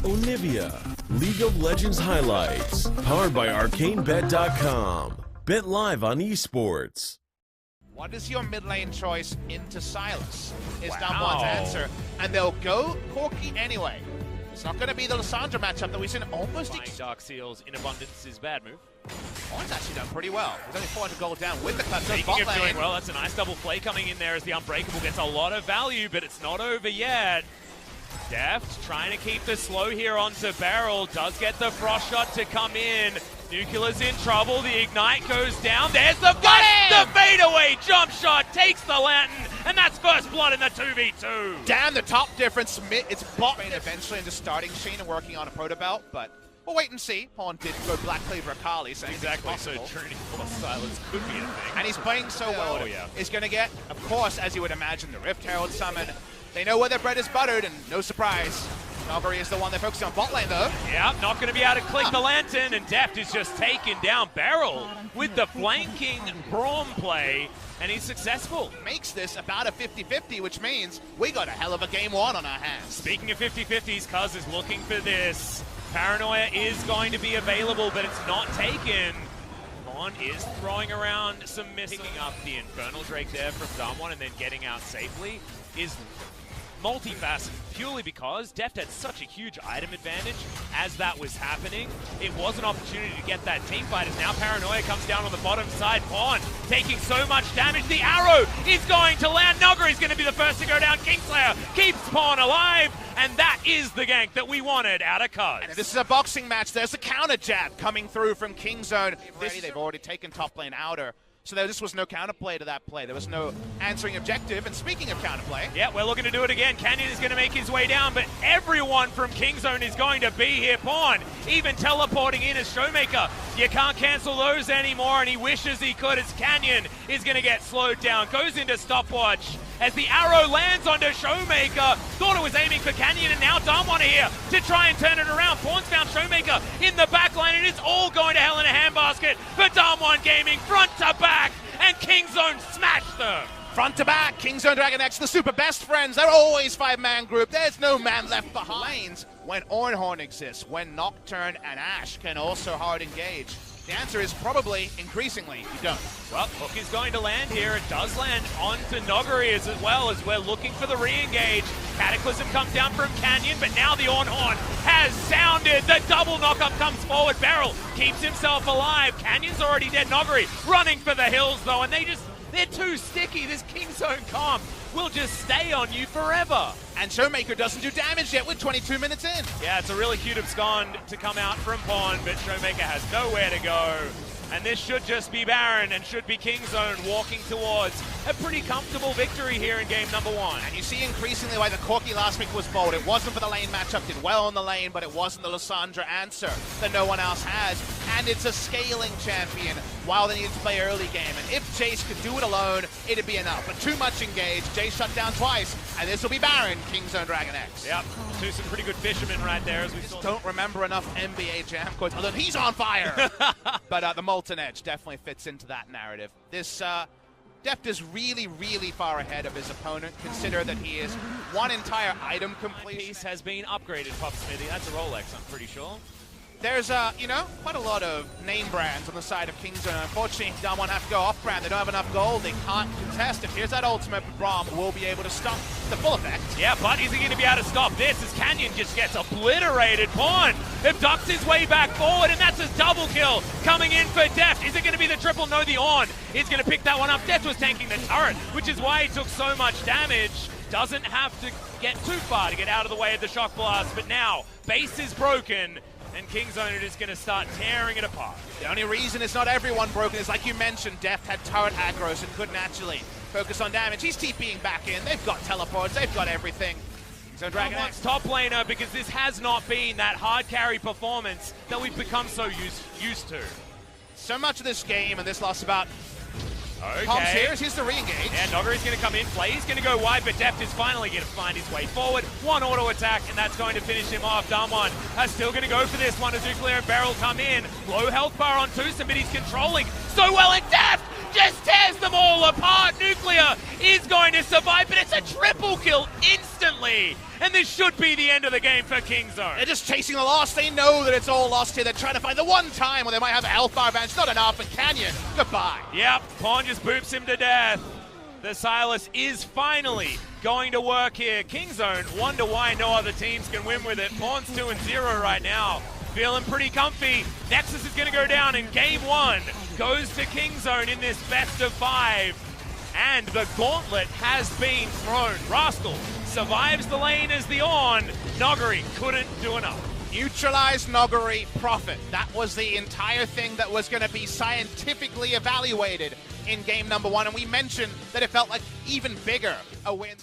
Onivia, League of Legends highlights, powered by ArcaneBet.com. Bet live on esports. What is your mid lane choice into Silas? Is Damwon's answer, and they'll go Corki anyway. It's not going to be the Lissandra matchup that we've seen almost. Dark Seals in abundance is bad move. One's actually done pretty well. He's only 400 gold down with the clutch. Speaking of doing well, that's a nice double play coming in there as the Unbreakable gets a lot of value, but it's not over yet. Deft trying to keep the slow here onto Beryl. Does get the frost shot to come in. Nuclear's in trouble. The ignite goes down. There's the flash. The fadeaway jump shot takes the lantern, and that's first blood in the 2v2. Damn, the top difference. It's bot eventually into starting Sheen and working on a proto belt, but we'll wait and see. Pawn did go Black Cleaver Akali, so exactly. So Trinity Force Silence could be a thing. And he's playing so well. He's going to get, of course, as you would imagine, the Rift Herald summon. They know where their bread is buttered, and no surprise. Noguri is the one they're focusing on bot lane, though. Yeah, not going to be able to click the lantern, and Deft is just taking down Beryl with the flanking Braum play, and he's successful. Makes this about a 50-50, which means we got a hell of a game one on our hands. Speaking of 50-50s, Cuz is looking for this. Paranoia is going to be available, but it's not taken. Mon is throwing around some missiles. Picking up the Infernal Drake there from Damwon and then getting out safely is multifaceted, purely because Deft had such a huge item advantage as that was happening. It was an opportunity to get that team fight, and now Paranoia comes down on the bottom side. Pawn taking so much damage. The arrow is going to land. Nogari's going to be the first to go down. Kingslayer keeps Pawn alive, and that is the gank that we wanted out of Cuz. And if this is a boxing match, there's a counter jab coming through from Kingzone. They've already taken top lane outer. So there just was no counterplay to that play. There was no answering objective. And speaking of counterplay, yeah, we're looking to do it again. Canyon is going to make his way down, but everyone from Kingzone is going to be here. Pawn even teleporting in as Showmaker. You can't cancel those anymore, and he wishes he could as Canyon is going to get slowed down. Goes into stopwatch as the arrow lands onto Showmaker. Thought it was aiming for Canyon, and now Damwon here to try and turn it around. Pawn's found Showmaker in the back lane, and it's all going to hell in a handbasket for Damwon Gaming, front to back, and Kingzone smashed them. Front to back, Kingzone Dragon X, the super best friends. They're always five-man group. There's no man left behind. Lanes when Ornhorn exists, when Nocturne and Ashe can also hard engage. The answer is probably, increasingly, you don't. Well, Hook is going to land here. It does land onto Noguri as well as we're looking for the re-engage. Cataclysm comes down from Canyon, but now the Ornhorn has sounded. The double knock-up comes forward. Beryl keeps himself alive. Canyon's already dead. Noguri running for the hills, though, and they're too sticky. This Kingzone comp will just stay on you forever. And Showmaker doesn't do damage yet with 22 minutes in. Yeah, it's a really cute abscond to come out from Pawn, but Showmaker has nowhere to go. And this should just be Baron and should be Kingzone walking towards a pretty comfortable victory here in game number one. And you see increasingly why the Corki last week was bold. It wasn't for the lane matchup, did well on the lane, but it wasn't the Lissandra answer that no one else has. And it's a scaling champion while they need to play early game. And if Jace could do it alone, it'd be enough. But too much engaged. Jace shut down twice, and this will be Baron, Kingzone Dragon X. Yep, some pretty good fishermen right there. As we just don't remember enough NBA Jam quotes, although he's on fire. But the Molten Edge definitely fits into that narrative. This Deft is really, really far ahead of his opponent. Consider that he is one entire item complete. Piece has been upgraded, Pop Smithy. That's a Rolex, I'm pretty sure. There's, quite a lot of name brands on the side of Kingzone. Unfortunately, Damwon have to go off-brand. They don't have enough gold. They can't contest it. Here's that ultimate, but Braum will be able to stop the full effect. Yeah, but is he going to be able to stop this as Canyon just gets obliterated? Pawn abducts his way back forward, and that's his double kill coming in for Deft. Is it going to be the triple? No, the Ornn is going to pick that one up. Deft was tanking the turret, which is why he took so much damage. Doesn't have to get too far to get out of the way of the shock blast, but now base is broken, and Kingzone is going to start tearing it apart. The only reason it's not everyone broken is, like you mentioned, Deft had turret aggros and couldn't actually focus on damage. He's TPing back in. They've got teleports. They've got everything. So Dragon X top laner, because this has not been that hard carry performance that we've become so used to. So much of this game and this loss about Okay. Here's the re-engage. Yeah, Nogari's going to come in, play. He's going to go wide, but Deft is finally going to find his way forward. One auto attack, and that's going to finish him off. Damwon is still going to go for this one as Nuclear and Beryl come in. Low health bar on Tucson, but he's controlling so well, and Deft just tears them all apart. Nuclear is going to survive, but it's a triple kill instantly and this should be the end of the game for Kingzone. They're just chasing the loss. They know that it's all lost here. They're trying to find the one time where they might have a health bar advantage. Not enough, and Canyon, goodbye. Yep, Pawn just boops him to death. The Silas is finally going to work here. Kingzone wonder why no other teams can win with it. Pawn's 2-0 right now. Feeling pretty comfy. Nexus is going to go down in game 1. Goes to Kingzone in this best of 5. And the gauntlet has been thrown. Rascal survives the lane as the on. Nogari couldn't do enough. Neutralize Nogari, profit. That was the entire thing that was going to be scientifically evaluated in game number 1. And we mentioned that it felt like even bigger a win.